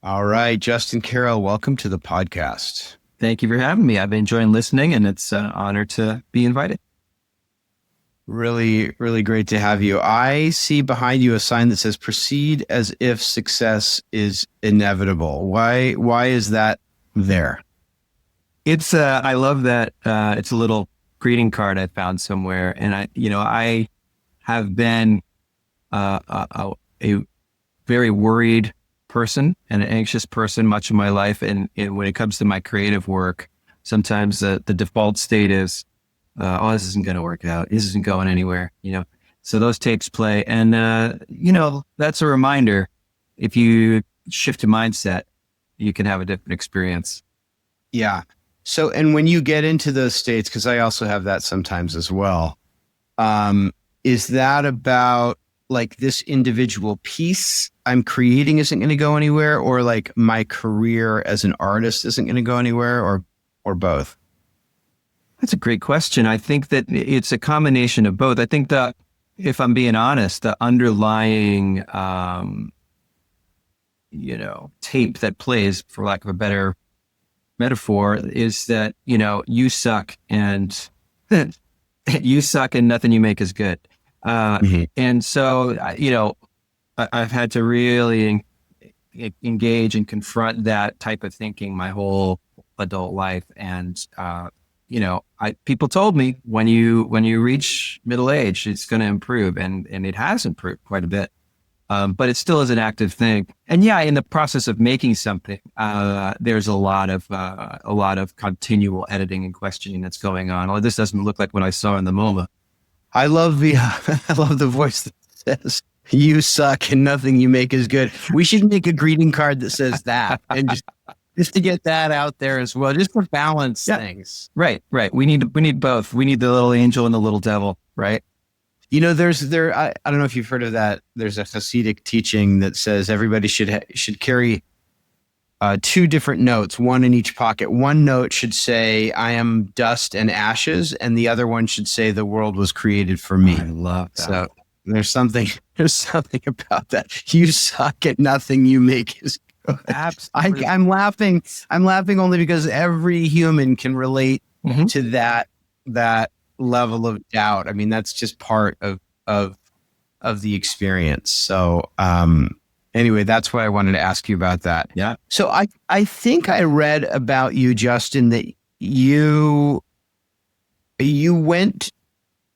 All right, Justin Carroll, welcome to the podcast. Thank you for having me. I've been enjoying listening, and it's an honor to be invited. Really, really great to have you. I see behind you a sign that says proceed as if success is inevitable. Why is that there? It's I love that. It's a little greeting card I found somewhere, and I have been a very worried person and an anxious person much of my life. And when it comes to my creative work, sometimes the default state is, this isn't going to work out. This isn't going anywhere, So those tapes play. And, that's a reminder. If you shift your mindset, you can have a different experience. Yeah. So, and when you get into those states, because I also have that sometimes as well, is that about like this individual piece I'm creating isn't going to go anywhere, or like my career as an artist isn't going to go anywhere, or both? That's a great question. I think that it's a combination of both. I think that, if I'm being honest, the underlying, tape that plays, for lack of a better metaphor, is that, you suck and you suck and nothing you make is good. And so, I've had to really engage and confront that type of thinking my whole adult life. And, people told me when you reach middle age, it's going to improve, and it has improved quite a bit. But it still is an active thing. And yeah, in the process of making something, there's a lot of continual editing and questioning that's going on. Oh, this doesn't look like what I saw in the MoMA. I love the voice that says, you suck and nothing you make is good. We should make a greeting card that says that, and just to get that out there as well, just to balance things. Right. We need both. We need the little angel and the little devil, right? I don't know if you've heard of that. There's a Hasidic teaching that says everybody should carry two different notes, one in each pocket. One note should say, I am dust and ashes. And the other one should say, the world was created for me. I love that. So there's something about that. You suck at nothing you make is good. Absolutely. I'm laughing only because every human can relate to that level of doubt. I mean, that's just part of the experience. So, anyway, that's why I wanted to ask you about that. Yeah. So I think I read about you, Justin, that you went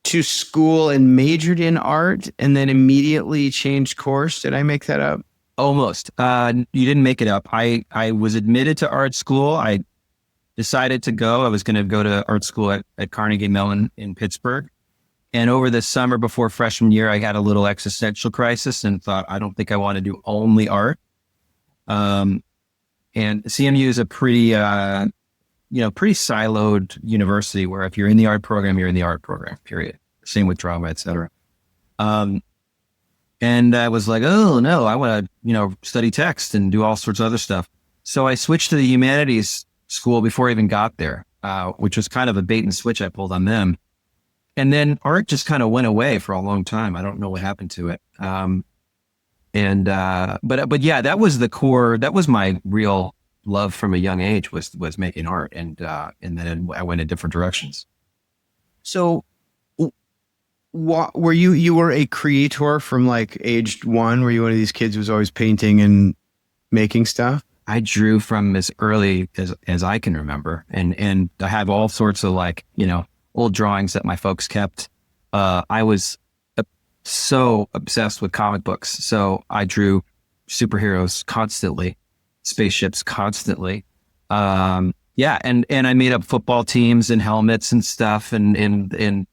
to school and majored in art and then immediately changed course. Did I make that up? Almost. You didn't make it up. I was admitted to art school. I decided to go. I was going to go to art school at Carnegie Mellon in Pittsburgh. And over the summer before freshman year, I had a little existential crisis and thought, I don't think I want to do only art. And CMU is a pretty siloed university where if you're in the art program, you're in the art program, period. Same with drama, et cetera. And I was like, oh no, I want to, study text and do all sorts of other stuff. So I switched to the humanities school before I even got there, which was kind of a bait and switch I pulled on them. And then art just kind of went away for a long time. I don't know what happened to it. But yeah, that was the core. That was my real love from a young age was making art. And then I went in different directions. So were you were a creator from like age one? Were you one of these kids who was always painting and making stuff? I drew from as early as I can remember. And I have all sorts of old drawings that my folks kept. I was so obsessed with comic books. So I drew superheroes constantly, spaceships constantly. And I made up football teams and helmets and stuff and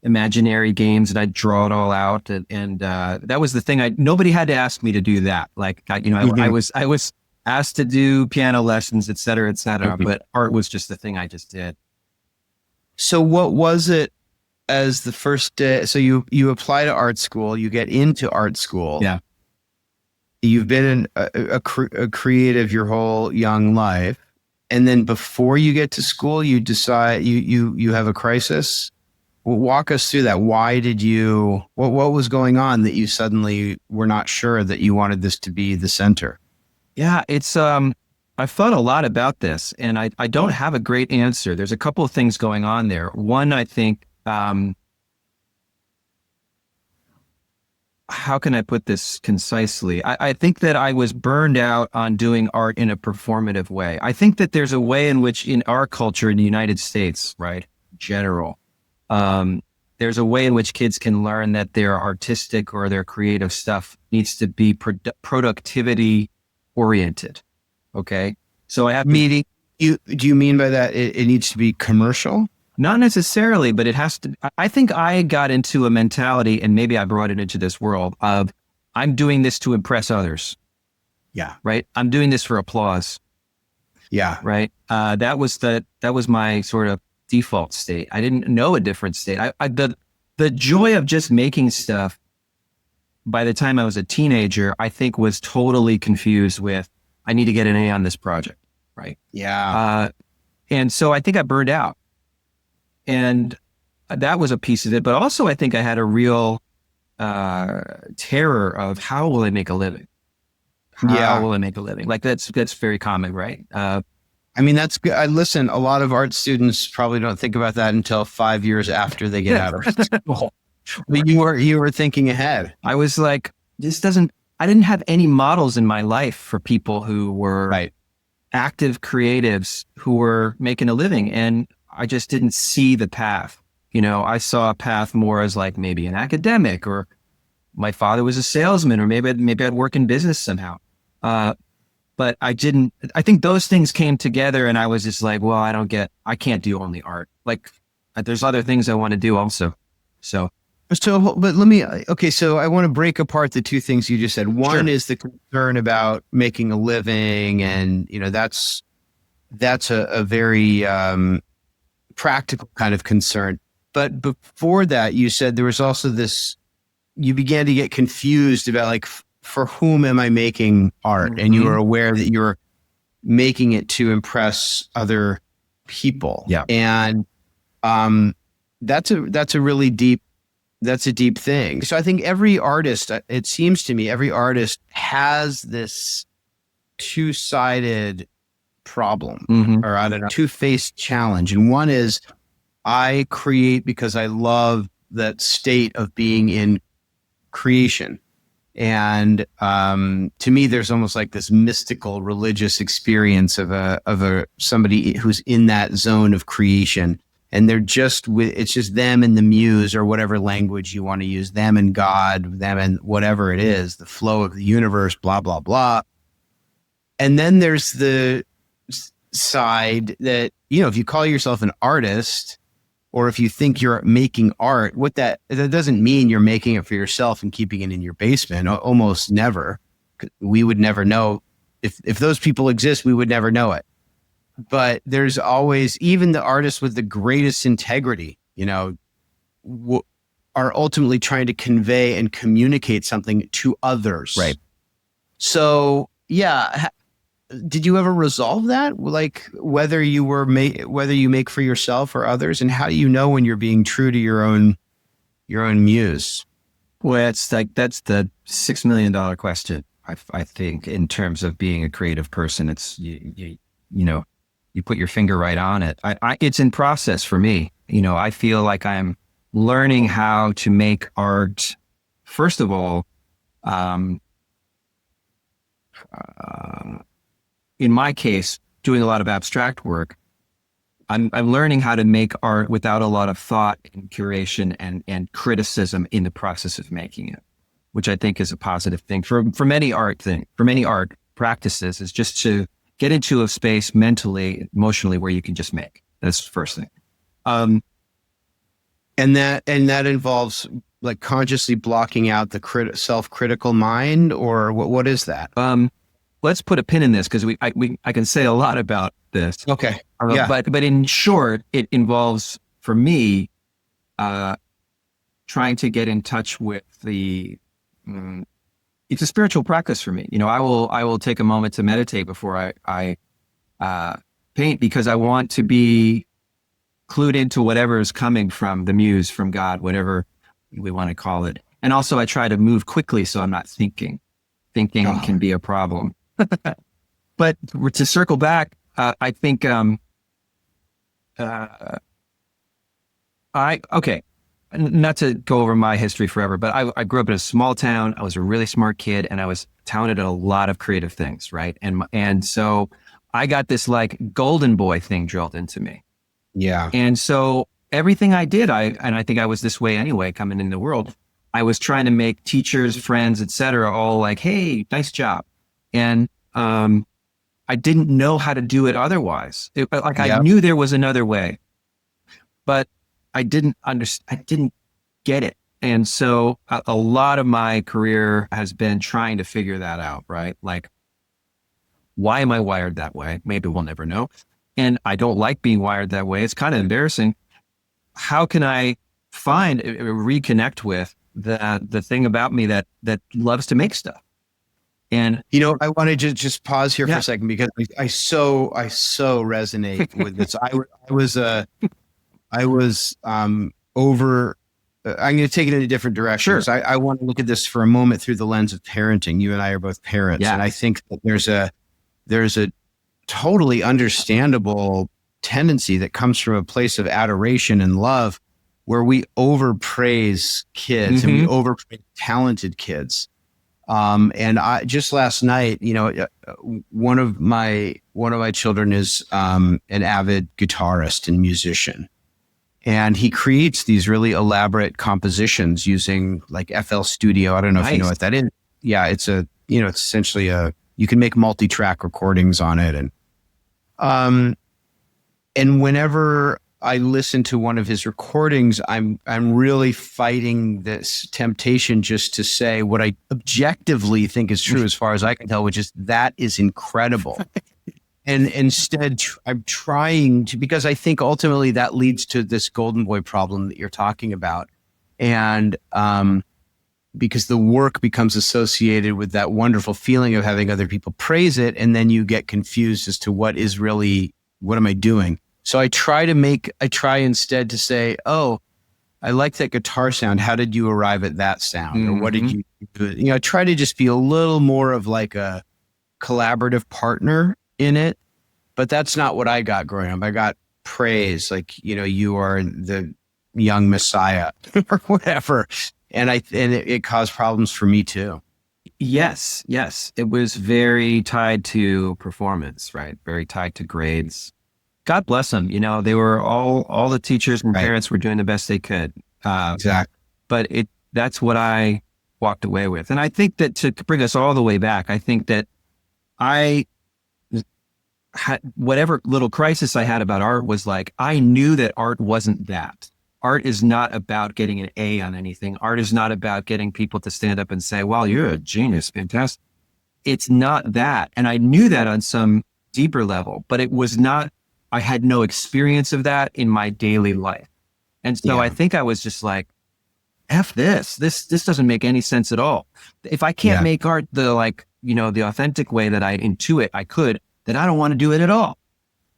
imaginary games, and I'd draw it all out. And that was the thing. Nobody had to ask me to do that. I was asked to do piano lessons, et cetera, but art was just the thing I just did. So what was it as the first day? So you apply to art school, you get into art school. Yeah. You've been a creative your whole young life. And then before you get to school, you decide you have a crisis. Well, walk us through that. Why did what was going on that you suddenly were not sure that you wanted this to be the center? Yeah, it's I've thought a lot about this, and I don't have a great answer. There's a couple of things going on there. One, I think, how can I put this concisely? I think that I was burned out on doing art in a performative way. I think that there's a way in which in our culture in the United States, right, general, there's a way in which kids can learn that their artistic or their creative stuff needs to be productivity oriented. Okay. So I have to, Meaning, do you mean by that it needs to be commercial? not necessarily, but it has to. I think I got into a mentality, and maybe I brought it into this world of I'm doing this to impress others, Yeah. right? I'm doing this for applause, Yeah. right? That was my sort of default state. I didn't know a different state. The joy of just making stuff by the time I was a teenager, I think was totally confused with I need to get an A on this project, right? Yeah. And so I think I burned out. And that was a piece of it. But also, I think I had a real terror of how will I make a living? How will I make a living? Like that's very common, right? I mean, that's good. I listen, a lot of art students probably don't think about that until 5 years after they get out of school. But you were thinking ahead. I was like, I didn't have any models in my life for people who were Right. active creatives who were making a living. And I just didn't see the path. You know, I saw a path more as like maybe an academic, or my father was a salesman, or maybe I'd work in business somehow. But I didn't, I think those things came together and I was just like, well, I can't do only art. Like there's other things I want to do also. So, but let me, okay. So I want to break apart the two things you just said. One Sure. is the concern about making a living. And, you know, that's a very, practical kind of concern. But before that, you said there was also this, you began to get confused about like, for whom am I making art? Mm-hmm. And you were aware that you're making it to impress other people. Yeah. And that's a really deep, that's a deep thing. So I think every artist, it seems to me, every artist has this two-sided problem, or I don't know, two-faced challenge. And one is I create because I love that state of being in creation. And to me, there's almost like this mystical religious experience of somebody who's in that zone of creation. And they're it's just them and the muse, or whatever language you want to use, them and God, them and whatever it is, the flow of the universe, blah, blah, blah. And then there's the side that, you know, if you call yourself an artist, or if you think you're making art, that doesn't mean you're making it for yourself and keeping it in your basement. Almost never. We would never know. If those people exist, we would never know it. But there's always, even the artists with the greatest integrity, you know, are ultimately trying to convey and communicate something to others. Right. So, yeah. Did you ever resolve that? Like whether you make for yourself or others, and how do you know when you're being true to your own muse? Well, it's like, that's the $6 million question. I think in terms of being a creative person, it's, you know, you put your finger right on it. It's in process for me. You know, I feel like I'm learning how to make art. First of all, in my case, doing a lot of abstract work, I'm learning how to make art without a lot of thought and curation and criticism in the process of making it, which I think is a positive thing for many art practices, is just to get into a space mentally, emotionally, where you can just make. That's the first thing. And that involves like consciously blocking out the self-critical mind, or what is that? Let's put a pin in this, because I can say a lot about this. Okay. Yeah. But in short, it involves, for me, trying to get in touch with it's a spiritual practice for me. You know, I will take a moment to meditate before I paint, because I want to be clued into whatever is coming from the muse, from God, whatever we want to call it. And also I try to move quickly, so I'm not thinking. Thinking can be a problem. But to circle back, I think okay, not to go over my history forever, but I grew up in a small town. I was a really smart kid, and I was talented at a lot of creative things, right? And so I got this like golden boy thing drilled into me. Yeah. And so everything I did, I think I was this way anyway, coming in the world. I was trying to make teachers, friends, etc., all like, "Hey, nice job," and I didn't know how to do it otherwise. I knew there was another way, but I didn't understand. I didn't get it, and so a lot of my career has been trying to figure that out. Right, like, why am I wired that way? Maybe we'll never know. And I don't like being wired that way. It's kind of embarrassing. How can I find, reconnect with the thing about me that loves to make stuff? And I want to just pause here for a second, because I so resonate with this. I was over. I'm going to take it in a different direction. Sure. So I want to look at this for a moment through the lens of parenting. You and I are both parents, and I think that there's a totally understandable tendency that comes from a place of adoration and love, where we overpraise kids and we overpraise talented kids. And I just last night, one of my children is an avid guitarist and musician, and he creates these really elaborate compositions using like FL Studio. I don't know if you know what that is. Yeah, it's it's essentially you can make multi-track recordings on it, and whenever I listen to one of his recordings, I'm really fighting this temptation just to say what I objectively think is true as far as I can tell, which is that is incredible. And instead, I'm trying to, because I think ultimately that leads to this golden boy problem that you're talking about. And because the work becomes associated with that wonderful feeling of having other people praise it, and then you get confused as to what am I doing? So I try instead to say, "Oh, I like that guitar sound. How did you arrive at that sound? Or what did you do?" I try to just be a little more of like a collaborative partner in it. But that's not what I got growing up. I got praise, like, you are the young messiah or whatever. And it caused problems for me too. Yes. It was very tied to performance, right? Very tied to grades. God bless them. They were all the teachers and parents were doing the best they could. Exactly. But that's what I walked away with. And I think that to bring us all the way back, I think that I had whatever little crisis I had about art was like, I knew that art wasn't that. Art is not about getting an A on anything. Art is not about getting people to stand up and say, "Wow, you're a genius, fantastic." It's not that. And I knew that on some deeper level, but it was not, I had no experience of that in my daily life. And so I think I was just like, F this doesn't make any sense at all. If I can't make art the the authentic way that I intuit I could, then I don't want to do it at all.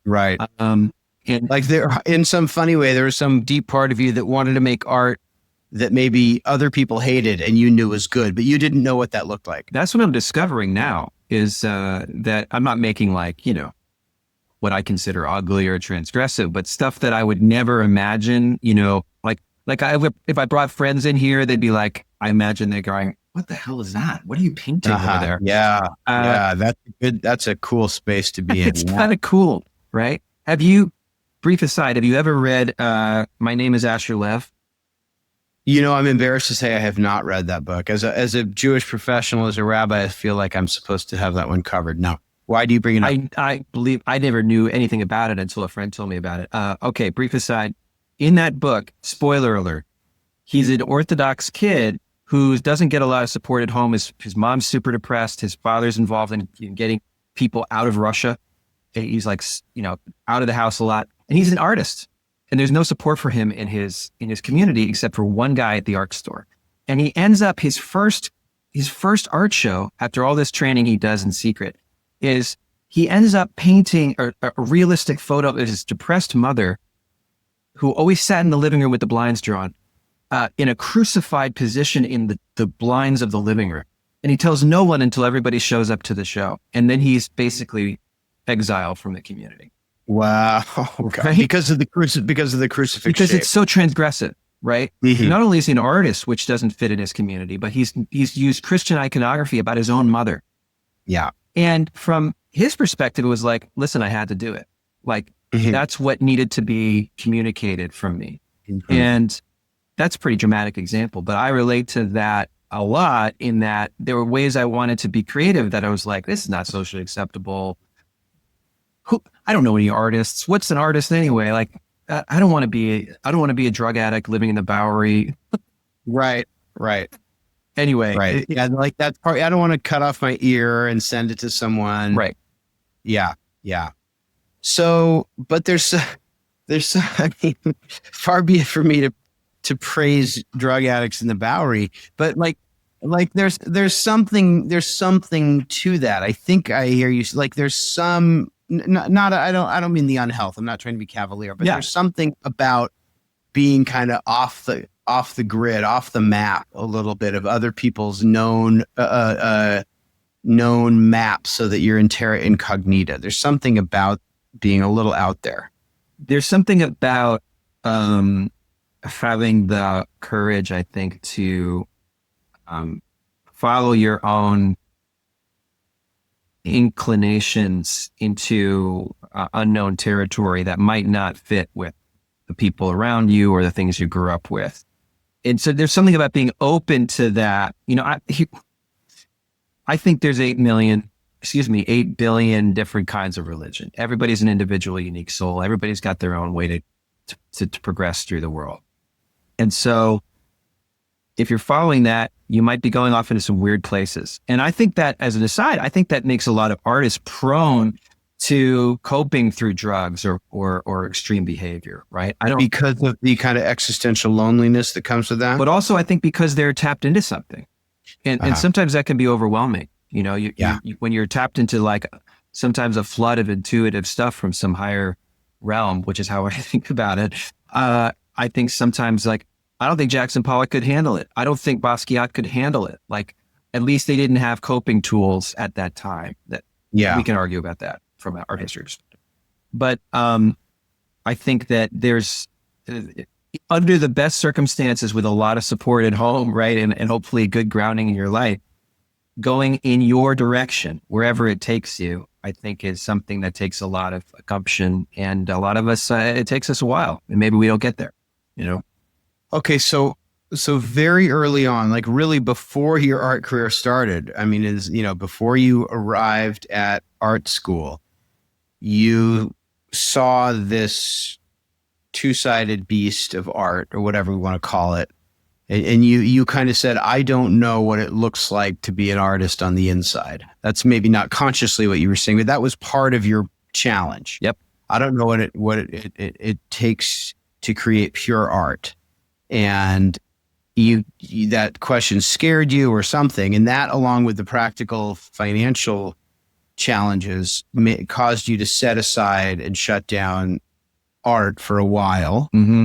Right. And like in some funny way, there was some deep part of you that wanted to make art that maybe other people hated and you knew was good, but you didn't know what that looked like. That's what I'm discovering now, is that I'm not making what I consider ugly or transgressive, but stuff that I would never imagine, if I brought friends in here, they'd be like, I imagine they're going, "What the hell is that? What are you painting over there?" Yeah. That's good. That's a cool space to be in. It's kind of cool, right? Brief aside, have you ever read My Name is Asher Lev? I'm embarrassed to say I have not read that book. As a Jewish professional, as a rabbi, I feel like I'm supposed to have that one covered. No. Why do you bring it up? I believe I never knew anything about it until a friend told me about it. Okay, brief aside. In that book, spoiler alert, he's an Orthodox kid who doesn't get a lot of support at home. His mom's super depressed. His father's involved in getting people out of Russia. He's out of the house a lot. And he's an artist. And there's no support for him in his community except for one guy at the art store. And he ends up his first art show, after all this training he does in secret, is he ends up painting a realistic photo of his depressed mother, who always sat in the living room with the blinds drawn, in a crucified position in the blinds of the living room. and he tells no one until everybody shows up to the show. And then he's basically exiled from the community. Wow. Right? Because of the crucifix Because shape. it's so transgressive, right? Mhm. Not only is he an artist, which doesn't fit in his community, but he's used Christian iconography about his own mother. Yeah. And from his perspective, it was like, listen, I had to do it. Like, that's what needed to be communicated from me. And that's a pretty dramatic example, but I relate to that a lot in that there were ways I wanted to be creative that I was like, this is not socially acceptable. I don't know any artists. What's an artist anyway? Like, I don't want to be a drug addict living in the Bowery. Right. Anyway. Right. Yeah. Like that's part. I don't want to cut off my ear and send it to someone. Right. Yeah. So, but there's, I mean, far be it for me to praise drug addicts in the Bowery, but like there's something to that. I think I hear you. Like there's some, I don't mean the unhealth. I'm not trying to be cavalier, but there's something about being kind of off the grid, off the map a little bit of other people's known maps, so that you're in terra incognita. There's something about being a little out there. There's something about having the courage, I think, to follow your own inclinations into unknown territory that might not fit with the people around you or the things you grew up with. And so there's something about being open to that. You know, I think there's 8 billion different kinds of religion. Everybody's an individual, unique soul. Everybody's got their own way to progress through the world. And so if you're following that, you might be going off into some weird places. And I think that, as an aside, I think that makes a lot of artists prone to coping through drugs or extreme behavior, right? Because of the kind of existential loneliness that comes with that. But also I think because they're tapped into something. And sometimes that can be overwhelming. You know, you, when you're tapped into like sometimes a flood of intuitive stuff from some higher realm, which is how I think about it. I think sometimes like, I don't think Jackson Pollock could handle it. I don't think Basquiat could handle it. Like, at least they didn't have coping tools at that time. That we can argue about that from an art history perspective. But I think that there's under the best circumstances with a lot of support at home, right, and hopefully good grounding in your life, going in your direction wherever it takes you, I think is something that takes a lot of gumption, and a lot of us it takes us a while, and maybe we don't get there. You know. Okay, so very early on, like really before your art career started, I mean, before you arrived at art school, you saw this two-sided beast of art, or whatever we want to call it, and you kind of said, I don't know what it looks like to be an artist on the inside. That's maybe not consciously what you were saying, but that was part of your challenge. Yep. I don't know what it takes to create pure art. And you that question scared you or something, and that, along with the practical financial challenges, caused you to set aside and shut down art for a while. Mm-hmm.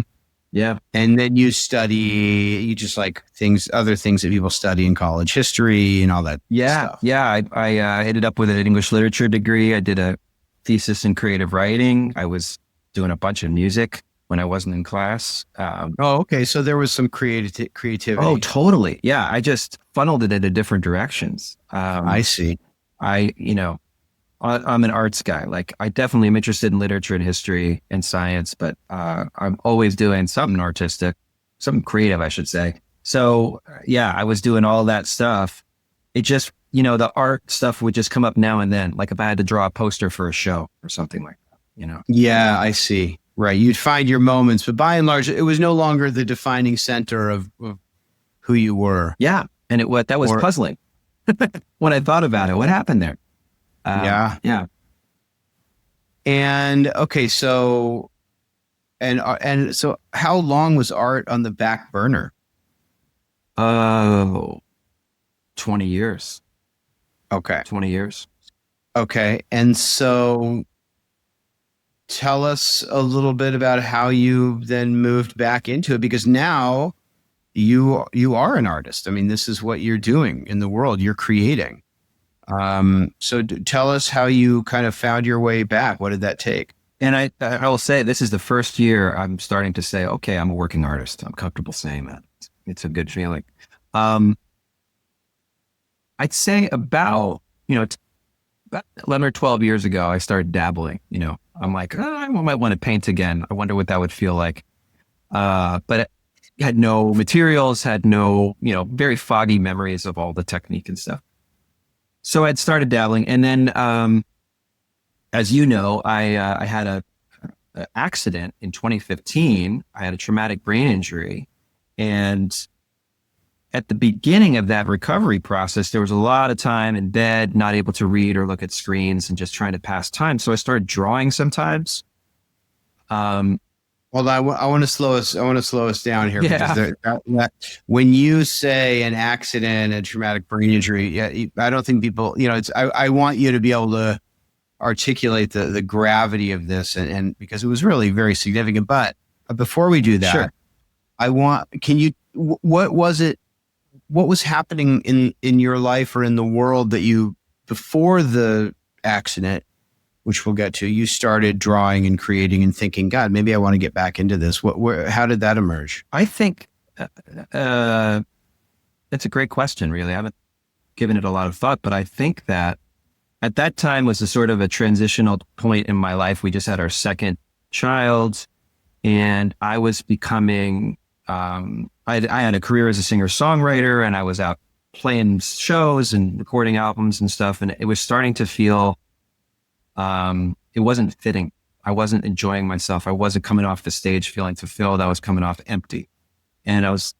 Yeah. And then you just like other things that people study in college, history and all that stuff. Yeah. I ended up with an English literature degree. I did a thesis in creative writing. I was doing a bunch of music when I wasn't in class. Okay. So there was some creativity. Oh, totally. Yeah. I just funneled it into different directions. I see. I'm an arts guy. Like, I definitely am interested in literature and history and science, but I'm always doing something artistic, something creative, I should say. So yeah, I was doing all that stuff. It just, the art stuff would just come up now and then. Like if I had to draw a poster for a show or something like that, Yeah, I see. Right. You'd find your moments, but by and large, it was no longer the defining center of who you were. Yeah. And that was puzzling when I thought about it. What happened there? Yeah. Yeah. And okay, so so how long was art on the back burner? 20 years. Okay. 20 years. Okay. And so tell us a little bit about how you then moved back into it, because now you are an artist. I mean, this is what you're doing in the world. You're creating. So tell us how you kind of found your way back. What did that take? And I will say, this is the first year I'm starting to say, okay, I'm a working artist. I'm comfortable saying that. It's a good feeling. I'd say about 11 or 12 years ago, I started dabbling. I'm like, I might want to paint again. I wonder what that would feel like. But it had no materials, had no, very foggy memories of all the technique and stuff. So I'd started dabbling. And then, as you know, I had a accident in 2015. I had a traumatic brain injury. And at the beginning of that recovery process, there was a lot of time in bed, not able to read or look at screens and just trying to pass time. So I started drawing sometimes. Well, I want to slow us down here. Yeah. Because when you say an accident, a traumatic brain injury, I don't think people, I want you to be able to articulate the gravity of this, and because it was really very significant. But before we do that, sure. What was happening in your life or in the world that you, before the accident, which we'll get to, you started drawing and creating and thinking, God, maybe I want to get back into this. How did that emerge? I think that's a great question, really. I haven't given it a lot of thought, but I think that at that time was a sort of a transitional point in my life. We just had our second child, and I was becoming, I had a career as a singer-songwriter, and I was out playing shows and recording albums and stuff. And it was starting to feel, it wasn't fitting. I wasn't enjoying myself. I wasn't coming off the stage feeling fulfilled. I was coming off empty. And I was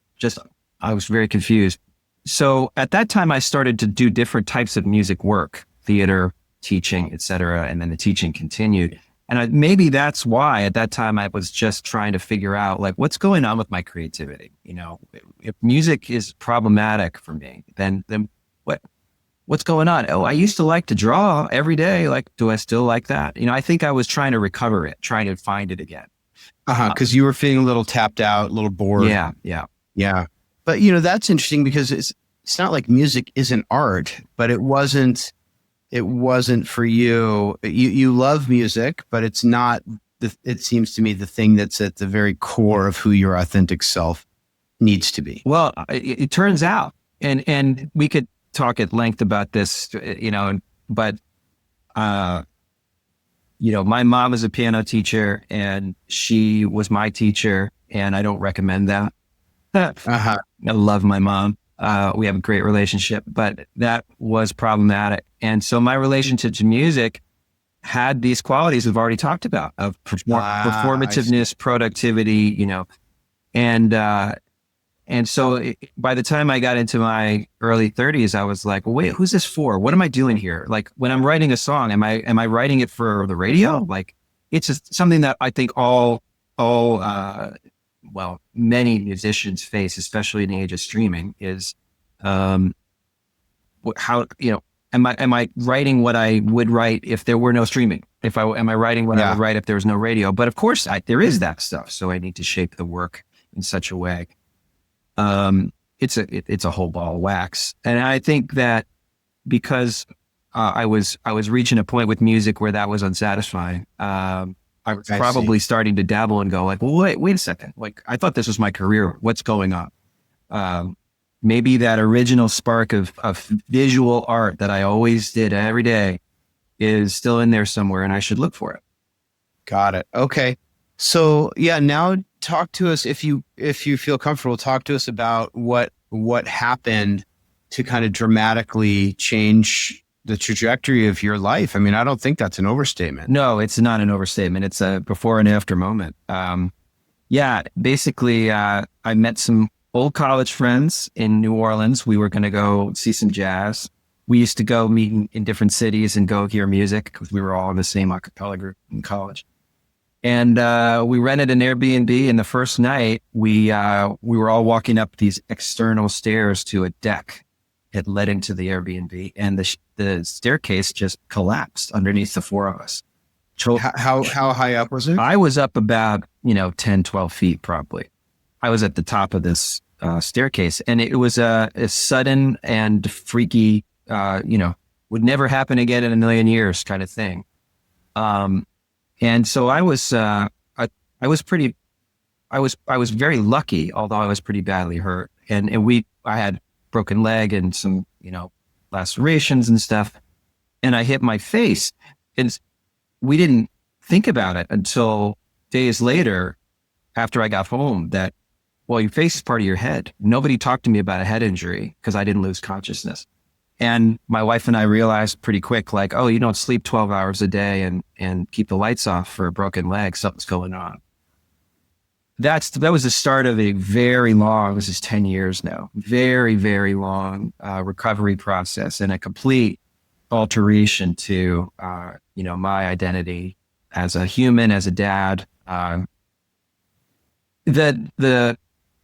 very confused. So at that time, I started to do different types of music work, theater, teaching, et cetera. And then the teaching continued. And maybe that's why at that time I was just trying to figure out, like, what's going on with my creativity? If music is problematic for me, then what's going on? Oh, I used to like to draw every day. Like, do I still like that? I think I was trying to recover it, trying to find it again. Because you were feeling a little tapped out, a little bored. Yeah. But that's interesting, because it's not like music isn't art, but it wasn't for you. You love music, but it's not. It seems to me the thing that's at the very core of who your authentic self needs to be. Well, it turns out, and we could talk at length about this, but my mom is a piano teacher, and she was my teacher, and I don't recommend that. I love my mom. We have a great relationship, but that was problematic. And so my relationship to music had these qualities we've already talked about of performativeness, productivity, and so by the time I got into my early 30s, I was like, well, wait, who's this for? What am I doing here? Like, when I'm writing a song, am I writing it for the radio? Like, it's something that I think many musicians face, especially in the age of streaming, is am I writing what I would write if there were no streaming? Am I writing what I would write if there was no radio? But of course, there is that stuff. So I need to shape the work in such a way. It's a whole ball of wax, and I think that because I was reaching a point with music where that was unsatisfying. I was probably starting to dabble and go like, well, wait a second. Like, I thought this was my career. What's going on? Maybe that original spark of visual art that I always did every day is still in there somewhere, and I should look for it. Got it. Okay. So now talk to us, if you feel comfortable, talk to us about what happened to kind of dramatically change the trajectory of your life. I mean, I don't think that's an overstatement. No, it's not an overstatement. It's a before and after moment. Basically, I met some old college friends in New Orleans. We were going to go see some jazz. We used to go meet in different cities and go hear music because we were all in the same a cappella group in college. And we rented an Airbnb, and the first night we were all walking up these external stairs to a deck that led into the Airbnb, and the staircase just collapsed underneath the four of us. How high up was it? I was up about 10, 12 feet probably. I was at the top of this staircase, and it was a sudden and freaky, would never happen again in a million years kind of thing. And so I was very lucky, although I was pretty badly hurt, and I had broken leg and some lacerations and stuff, and I hit my face, and we didn't think about it until days later, after I got home, that, well, your face is part of your head. Nobody talked to me about a head injury because I didn't lose consciousness. And my wife and I realized pretty quick, like, oh, you don't sleep 12 hours a day and keep the lights off for a broken leg, something's going on. That was the start of a very long, this is 10 years now, very, very long recovery process, and a complete alteration to, my identity as a human, as a dad. There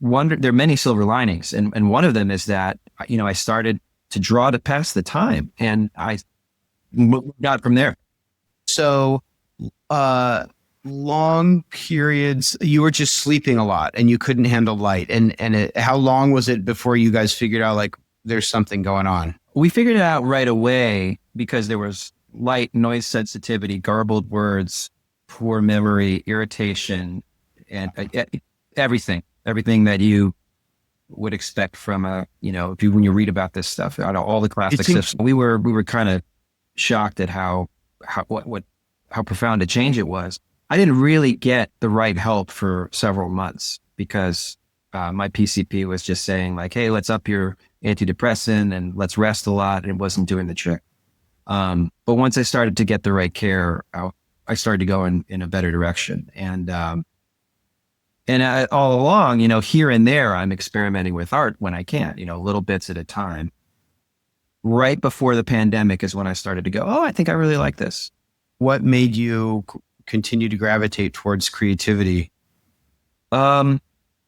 are many silver linings, and one of them is that I started to draw to pass the time, and I got from there. So, long periods, you were just sleeping a lot, and you couldn't handle light. And how long was it before you guys figured out, like, there's something going on? We figured it out right away because there was light, noise sensitivity, garbled words, poor memory, irritation, and everything that you would expect from when you read about this stuff, all the classic stuff. We were kind of shocked at how profound a change it was. I didn't really get the right help for several months because my PCP was just saying, like, hey, let's up your antidepressant and let's rest a lot, and it wasn't doing the trick. But once I started to get the right care, I started to go in a better direction. And all along, here and there, I'm experimenting with art when I can, little bits at a time. Right before the pandemic is when I started to go, oh, I think I really like this. What made you continue to gravitate towards creativity?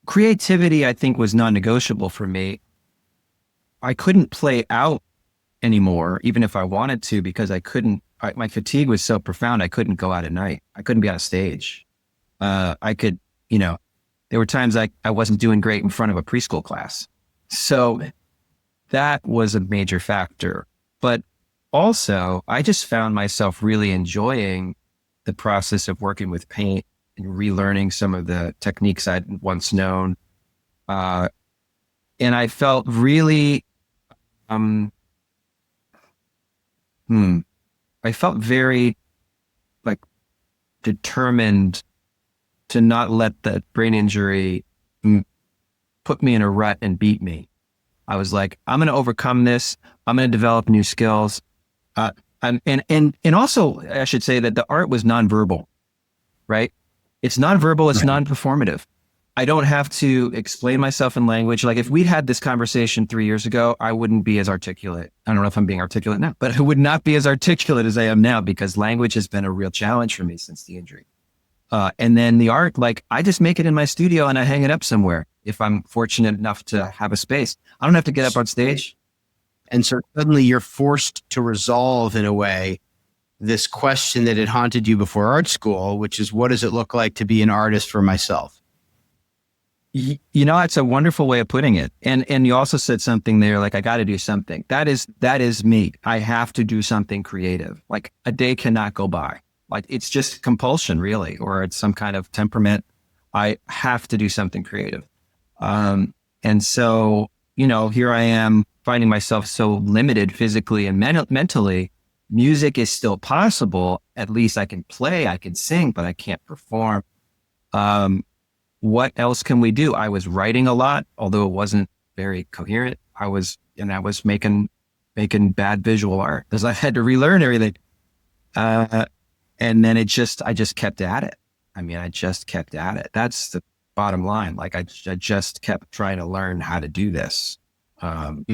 Creativity, I think, was non-negotiable for me. I couldn't play out anymore, even if I wanted to, because my fatigue was so profound. I couldn't go out at night. I couldn't be on a stage. There were times I wasn't doing great in front of a preschool class. So that was a major factor. But also, I just found myself really enjoying the process of working with paint and relearning some of the techniques I'd once known. And I felt really, I felt very determined to not let that brain injury put me in a rut and beat me. I was like, I'm going to overcome this. I'm going to develop new skills. And also, I should say that the art was nonverbal, right? It's nonverbal. It's non-performative. I don't have to explain myself in language. Like, if we'd had this conversation 3 years ago, I wouldn't be as articulate. I don't know if I'm being articulate now, but I would not be as articulate as I am now because language has been a real challenge for me since the injury. And then the art, I just make it in my studio and I hang it up somewhere if I'm fortunate enough to have a space. I don't have to get up on stage. And so suddenly you're forced to resolve, in a way, this question that had haunted you before art school, which is, what does it look like to be an artist for myself? It's a wonderful way of putting it. And you also said something there, like, I got to do something. That is me. I have to do something creative. Like, a day cannot go by. Like, it's just compulsion, really, or it's some kind of temperament. I have to do something creative. And so, here I am finding myself so limited physically and mentally. Music is still possible. At least I can play, I can sing, but I can't perform. What else can we do? I was writing a lot, although it wasn't very coherent. I was making bad visual art because I had to relearn everything. And then I just kept at it. I just kept at it. That's the bottom line. Like, I just kept trying to learn how to do this. And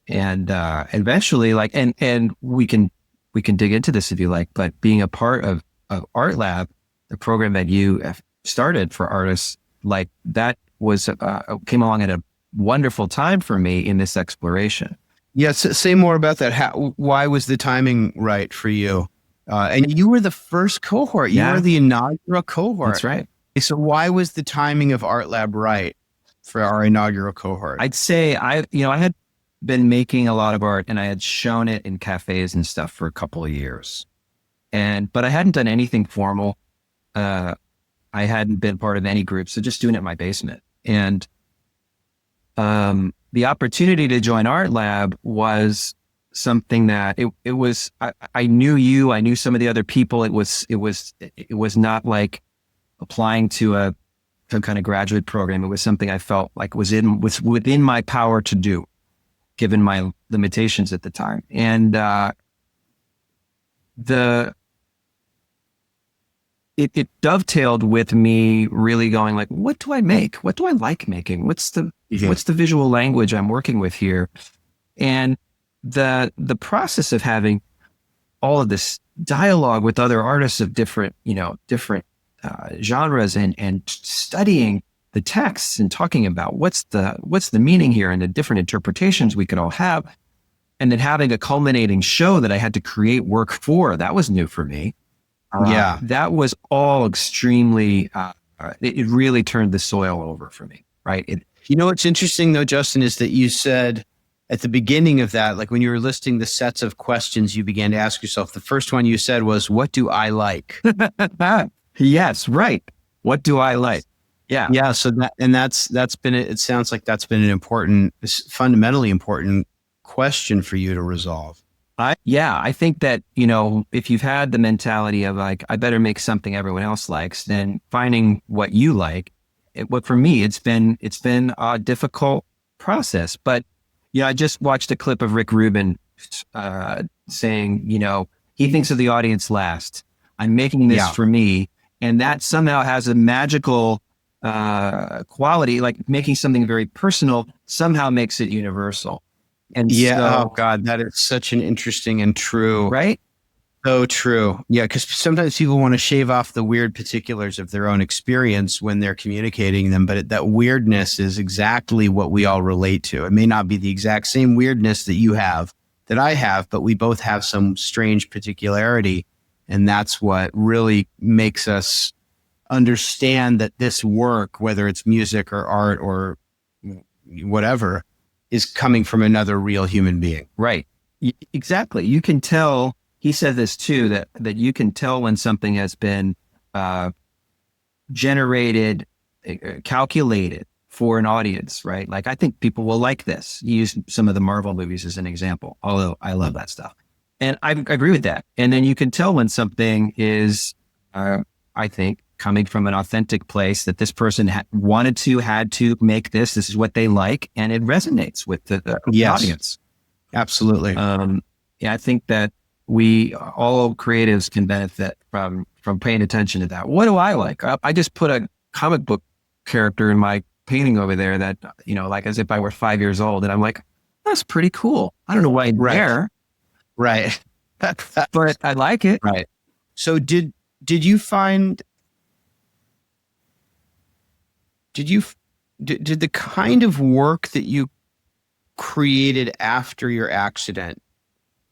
eventually, and we can dig into this if you like, but being a part of Art Lab, the program that you have started for artists, like, that was, came along at a wonderful time for me in this exploration. Yes. Say more about that. Why was the timing right for you? And you were the first cohort. You were the inaugural cohort. That's right. So why was the timing of Art Lab right? for our inaugural cohort? I'd say I had been making a lot of art and I had shown it in cafes and stuff for a couple of years. But I hadn't done anything formal. I hadn't been part of any group. So just doing it in my basement. And the opportunity to join Art Lab was something that it was, I knew you, I knew some of the other people. It was not like applying to some kind of graduate program. It was something I felt like was within my power to do, given my limitations at the time. And it dovetailed with me really going like, what do I make? What do I like making? What's the visual language I'm working with here? And the process of having all of this dialogue with other artists of different genres and studying the texts and talking about what's the meaning here and the different interpretations we could all have. And then having a culminating show that I had to create work for, that was new for me. That was all extremely, it really turned the soil over for me, right? What's interesting though, Justin, is that you said at the beginning of that, like when you were listing the sets of questions you began to ask yourself, the first one you said was, what do I like? Yes, right. What do I like? Yeah. Yeah. So that's been, it sounds like that's been an fundamentally important question for you to resolve. I think that, if you've had the mentality of like, I better make something everyone else likes, then finding what you like, for me, it's been a difficult process. But, I just watched a clip of Rick Rubin saying, he thinks of the audience last. I'm making this for me. And that somehow has a magical quality, like making something very personal somehow makes it universal. And oh God, that is such an interesting and true, right? So true. Yeah. Because sometimes people want to shave off the weird particulars of their own experience when they're communicating them, but that weirdness is exactly what we all relate to. It may not be the exact same weirdness that you have, that I have, but we both have some strange particularity. And that's what really makes us understand that this work, whether it's music or art or whatever, is coming from another real human being. Right. Exactly. You can tell, he said this too, that you can tell when something has been generated, calculated for an audience, right? Like, I think people will like this. You use some of the Marvel movies as an example, although I love that stuff. And I agree with that. And then you can tell when something is, I think, coming from an authentic place, that this person had to make this. This is what they like, and it resonates with the audience. Absolutely. I think that we all creatives can benefit from paying attention to that. What do I like? I just put a comic book character in my painting over there that, like as if I were 5 years old, and I'm like, that's pretty cool. I don't know why it's there. Right. But I like it. Right. So did you find, did the kind of work that you created after your accident,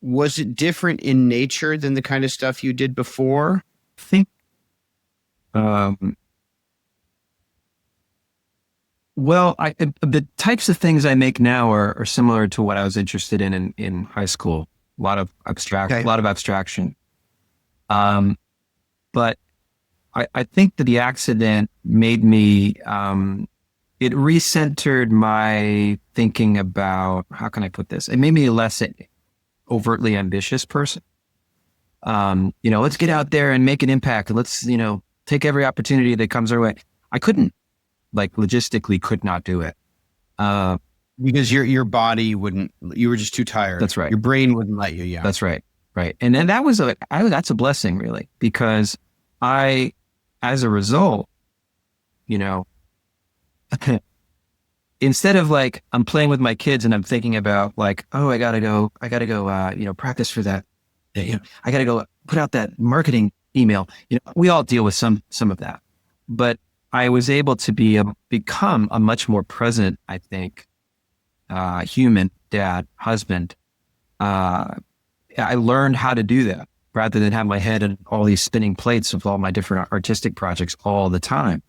was it different in nature than the kind of stuff you did before? I think, the types of things I make now are similar to what I was interested in high school. A lot of abstraction. But I think that the accident made me, it recentered my thinking about, how can I put this? It made me a less overtly ambitious person. Let's get out there and make an impact. Let's, take every opportunity that comes our way. I couldn't, logistically could not do it. Because your body wouldn't, you were just too tired. That's right. Your brain wouldn't let you. Yeah. That's right. Right. And then that was that's a blessing really, because as a result, instead of I'm playing with my kids and I'm thinking about I gotta go, practice for that. I gotta go put out that marketing email. We all deal with some of that, but I was able to become a much more present, I think, human, dad, husband. I learned how to do that rather than have my head in all these spinning plates of all my different artistic projects all the time.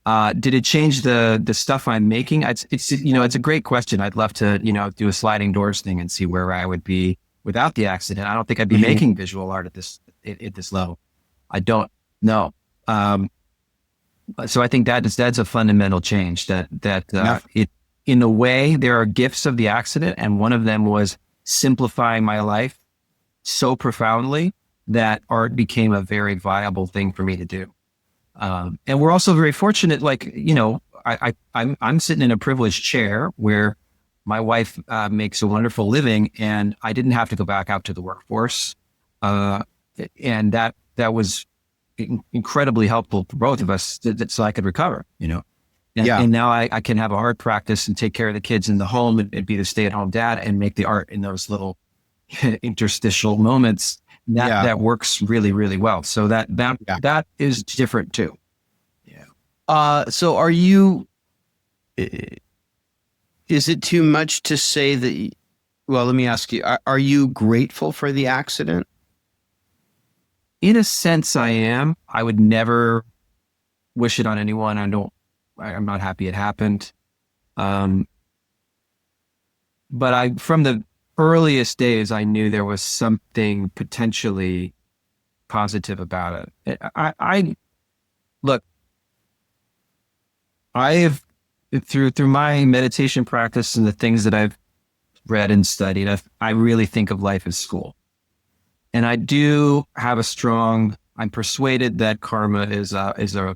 Did it change the stuff I'm making? It's it's a great question. I'd love to do a sliding doors thing and see where I would be without the accident. I don't think I'd be making visual art at this level. I don't know. So I think that's a fundamental change. It, in a way, there are gifts of the accident, and one of them was simplifying my life so profoundly that art became a very viable thing for me to do. And we're also very fortunate, like, I'm sitting in a privileged chair where my wife makes a wonderful living, and I didn't have to go back out to the workforce. And that was incredibly helpful for both of us so I could recover, And now I can have a art practice and take care of the kids in the home and be the stay-at-home dad and make the art in those little interstitial moments. That works really, really well. So that is different too. Yeah. So are you, is it too much to say that, well, let me ask you, are you grateful for the accident? In a sense, I am. I would never wish it on anyone. I'm not happy it happened. But from the earliest days, I knew there was something potentially positive about it. Look, I have through my meditation practice and the things that I've read and studied, I really think of life as school. And I do have I'm persuaded that karma is a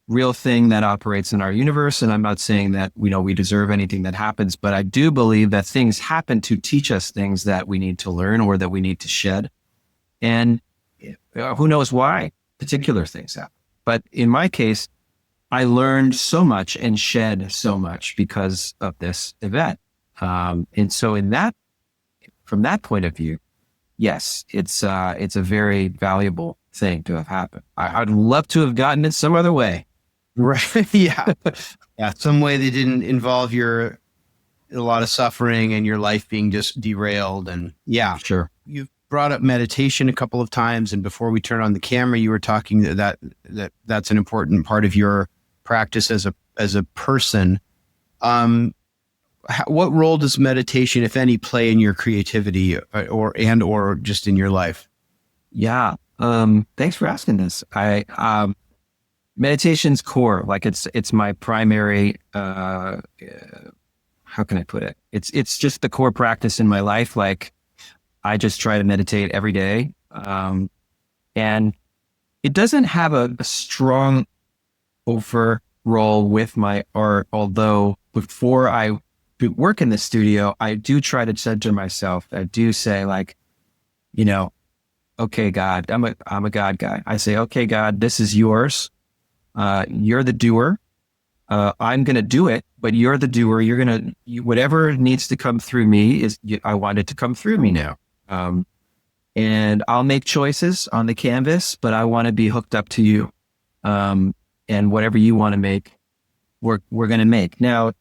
real thing that operates in our universe. And I'm not saying that, we deserve anything that happens, but I do believe that things happen to teach us things that we need to learn or that we need to shed. And who knows why particular things happen. But in my case, I learned so much and shed so much because of this event. And so from that point of view, yes, it's a very valuable thing to have happened. I'd love to have gotten it some other way. Right. Yeah. Yeah. Some way they didn't involve a lot of suffering and your life being just derailed. And yeah, sure. You've brought up meditation a couple of times. And before we turn on the camera, you were talking that's an important part of your practice as a person. What role does meditation, if any, play in your creativity or just in your life? Yeah. Thanks for asking this. Meditation's core, like it's my primary, how can I put it? It's just the core practice in my life. Like I just try to meditate every day. And it doesn't have a strong over role with my art. Although before I work in the studio, I do try to center myself. I do say like, okay, God, I'm a God guy. I say, okay, God, this is yours. You're the doer. I'm going to do it, but you're the doer. You're going to, whatever needs to come through me I want it to come through me now. And I'll make choices on the canvas, but I want to be hooked up to you. And whatever you want to make, we're going to make. Now,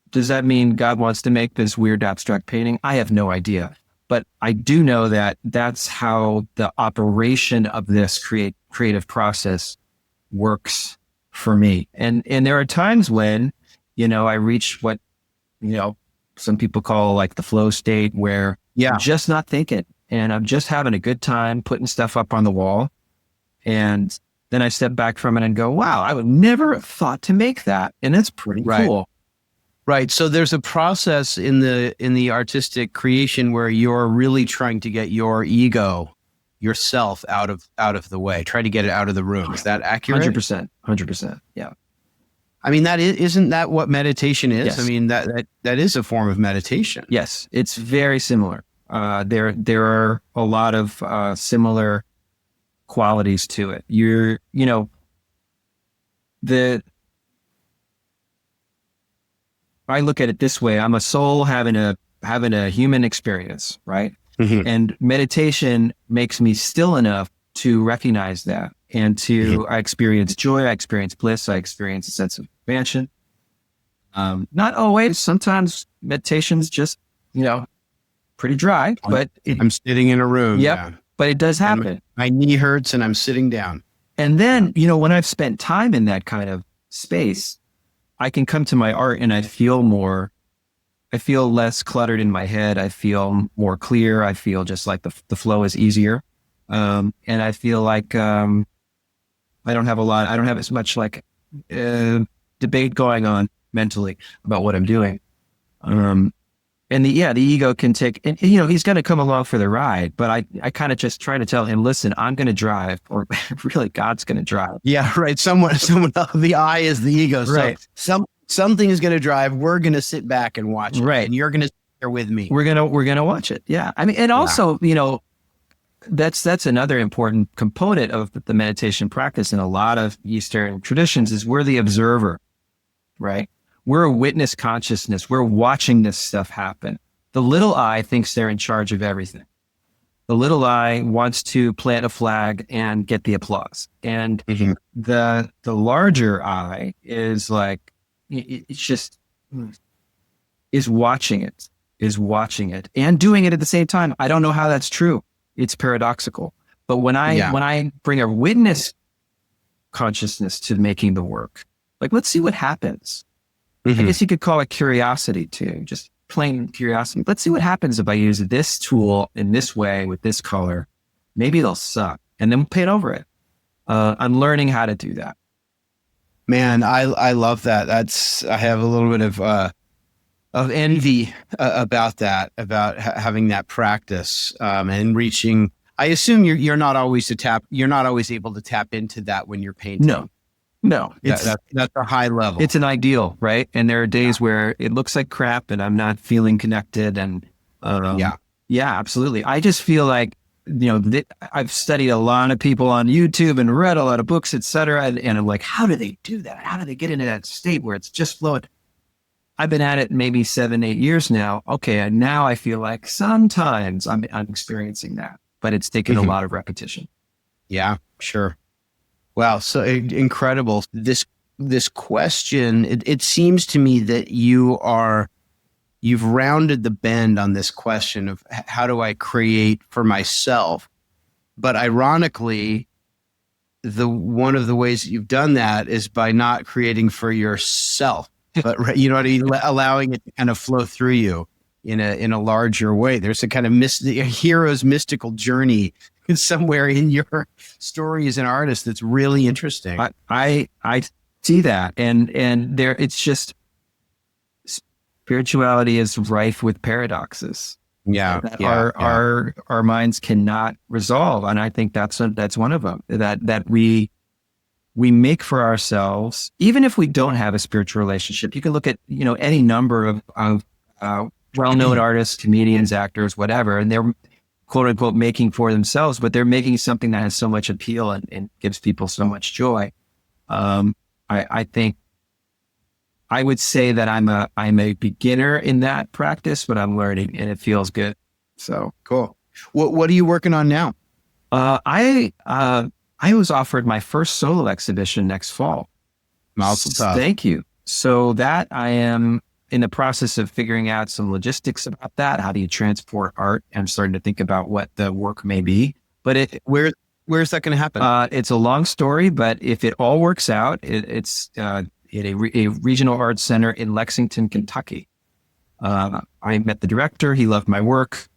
does that mean God wants to make this weird abstract painting? I have no idea. But I do know that that's how the operation of this creative process works for me. And there are times when, I reach what, some people call like the flow state where I'm just not thinking and I'm just having a good time putting stuff up on the wall. And then I step back from it and go, wow, I would never have thought to make that. And it's pretty cool. Right. So there's a process in the artistic creation where you're really trying to get your ego, yourself out of the way, try to get it out of the room. Is that accurate? 100%. Yeah. I mean, isn't that what meditation is? Yes. I mean, that is a form of meditation. Yes. It's very similar. There are a lot of similar qualities to it. I look at it this way. I'm a soul having a human experience, right? Mm-hmm. And meditation makes me still enough to recognize that and to, I experience joy, I experience bliss, I experience a sense of expansion. Not always. Sometimes meditation's just, pretty dry, but I'm sitting in a room. Yep. Yeah. But it does happen. And my knee hurts and I'm sitting down. And then, when I've spent time in that kind of space, I can come to my art and I feel less cluttered in my head. I feel more clear. I feel just like the flow is easier. And I feel like, I don't have as much like, debate going on mentally about what I'm doing. And the ego can take, and he's going to come along for the ride, but I kind of just try to tell him, listen, I'm going to drive, or really God's going to drive. Yeah. Right. Someone else, the I is the ego. Right. So something is going to drive. We're going to sit back and watch it. Right. And you're going to sit there with me. We're going to watch it. Yeah. I mean, and also, that's another important component of the meditation practice in a lot of Eastern traditions is we're the observer, right? We're a witness consciousness. We're watching this stuff happen. The little I thinks they're in charge of everything. The little I wants to plant a flag and get the applause. And the larger I is like, it's just, is watching it and doing it at the same time. I don't know how that's true. It's paradoxical. But when I bring a witness consciousness to making the work, like, let's see what happens. I guess you could call it curiosity too, just plain curiosity. Let's see what happens if I use this tool in this way with this color. Maybe they'll suck, and then paint over it. I'm learning how to do that. Man, I love that. I have a little bit of envy about that, about having that practice and reaching. I assume you're not always able to tap into that when you're painting. No, that's a high level. It's an ideal, right? And there are days where it looks like crap and I'm not feeling connected. And yeah, absolutely. I just feel like, I've studied a lot of people on YouTube and read a lot of books, et cetera. And I'm like, how do they do that? How do they get into that state where it's just flowing? I've been at it maybe 7-8 years now. Okay. And now I feel like sometimes I'm experiencing that, but it's taken a lot of repetition. Yeah, sure. Wow. So incredible. This question, it seems to me that you've rounded the bend on this question of how do I create for myself? But ironically, one of the ways that you've done that is by not creating for yourself, but you know what I mean? Allowing it to kind of flow through you in a larger way. There's a kind of a hero's mystical journey somewhere in your story as an artist that's really interesting. I see that, and there it's just spirituality is rife with paradoxes. Our minds cannot resolve, and I think that's one of them that we make for ourselves, even if we don't have a spiritual relationship. You can look at any number of well-known artists, comedians, actors, whatever, and they're quote unquote making for themselves, but they're making something that has so much appeal and gives people so much joy. I think I would say that I'm a beginner in that practice, but I'm learning and it feels good. So cool. What are you working on now? I was offered my first solo exhibition next fall. Thank you. So that I am in the process of figuring out some logistics about that. How do you transport art? I'm starting to think about what the work may be. But where's that going to happen? It's a long story, but if it all works out, it's at a regional arts center in Lexington, Kentucky. I met the director. He loved my work.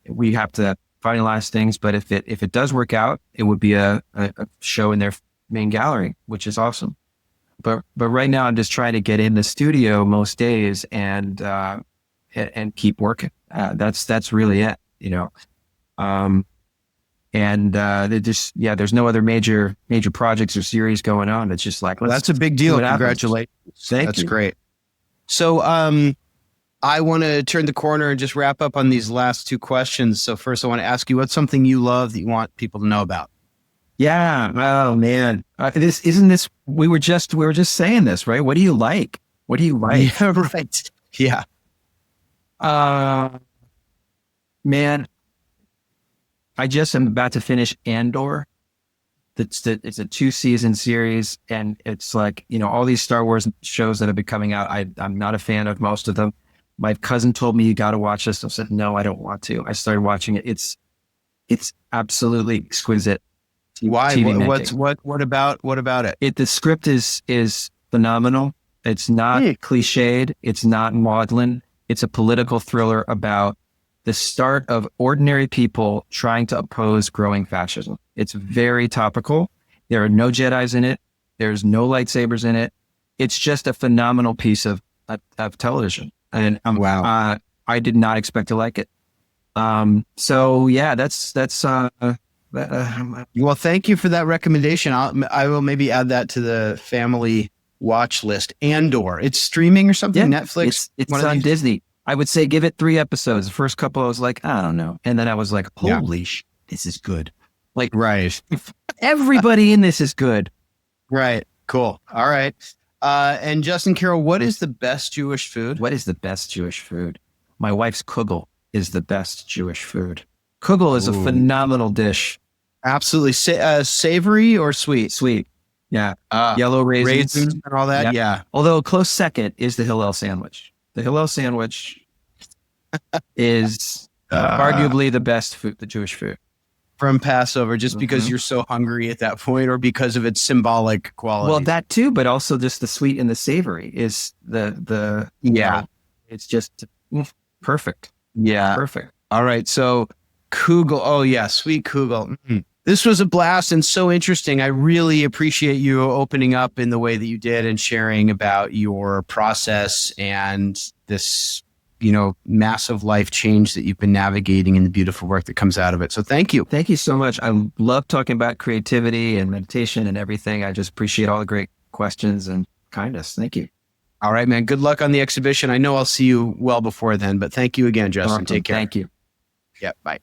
We have to finalize things, but if it does work out, it would be a show in their main gallery, which is awesome. But right now I'm just trying to get in the studio most days and keep working. That's really it, there's no other major projects or series going on. It's just like, that's a big deal. Congratulations. That's great. So, I want to turn the corner and just wrap up on these last two questions. So first I want to ask you, what's something you love that you want people to know about? Yeah. Oh man. We were just saying this, right? What do you like? Yeah, right. Yeah. Man, I just am about to finish Andor. It's a 2-season series, and it's like, all these Star Wars shows that have been coming out. I'm not a fan of most of them. My cousin told me, you got to watch this. I said, no, I don't want to. I started watching it. It's absolutely exquisite. Why? What about it? The script is phenomenal. It's not cliched. It's not maudlin. It's a political thriller about the start of ordinary people trying to oppose growing fascism. It's very topical. There are no Jedis in it. There's no lightsabers in it. It's just a phenomenal piece of television. And Wow. I did not expect to like it. So yeah, that's Well, thank you for that recommendation. I will maybe add that to the family watch list. Andor, it's streaming or something? yeah, Netflix? it's One of on these? Disney. I would say give it 3 episodes. The first couple, I was like, I don't know. And then I was like, Yeah. holy shit, this is good. Like Right. everybody in this is good. Right. Cool. All right. And Justin Carroll, what is the best Jewish food? What is the best Jewish food? My wife's kugel is the best Jewish food. Kugel is a Ooh. phenomenal dish. Absolutely. Savory or sweet? Sweet. Yeah. Yellow raisins. And all that? Yep. Yeah. Although a close second is the Hillel sandwich. The Hillel sandwich is arguably the best food, the Jewish food. From Passover, just because you're so hungry at that point or because of its symbolic quality? Well, that too, but also just the sweet and the savory is the it's just perfect. Yeah. Perfect. All right. So Kugel. Oh, yeah. Sweet Kugel. Mm. This was a blast and so interesting. I really appreciate you opening up in the way that you did and sharing about your process and this, massive life change that you've been navigating and the beautiful work that comes out of it. So thank you. Thank you so much. I love talking about creativity and meditation and everything. I just appreciate all the great questions and kindness. Thank you. All right, man. Good luck on the exhibition. I know I'll see you well before then, but thank you again, Justin. Awesome. Take care. Thank you. Yeah. Bye.